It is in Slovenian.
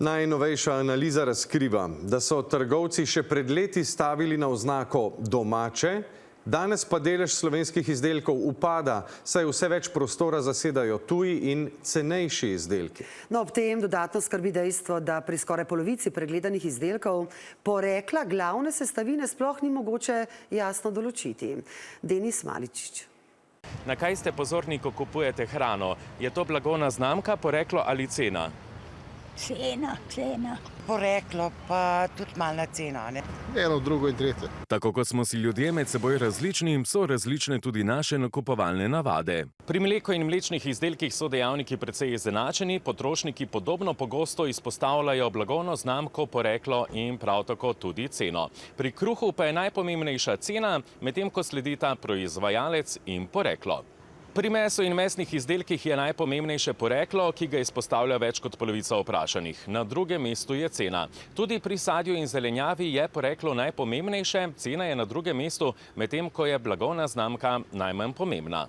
Najnovejša analiza razkriva, da so trgovci še pred leti stavili na oznako domače, danes pa delež slovenskih izdelkov upada, saj vse več prostora zasedajo tuji in cenejši izdelki. No, ob tem dodatno skrbi dejstvo, da pri skoraj polovici pregledanih izdelkov porekla glavne sestavine sploh ni mogoče jasno določiti. Denis Maličič. Na kaj ste pozorni, ko kupujete hrano? Je to blagovna znamka, poreklo ali cena? Cena. Poreklo pa tudi malna cena, ne? Eno, drugo in tretje. Tako kot smo si ljudje med seboj različni, so različne tudi naše nakupovalne navade. Pri mleku in mlečnih izdelkih so dejavniki precej izenačeni, potrošniki podobno pogosto izpostavljajo blagovno znamko, poreklo in prav tako tudi ceno. Pri kruhu pa je najpomembnejša cena, medtem ko sledita proizvajalec in poreklo. Pri mesu in mesnih izdelkih je najpomembnejše poreklo, ki ga izpostavlja več kot polovica vprašanih. Na drugem mestu je cena. Tudi pri sadju in zelenjavi je poreklo najpomembnejše, cena je na drugem mestu, medtem ko je blagovna znamka najmanj pomembna.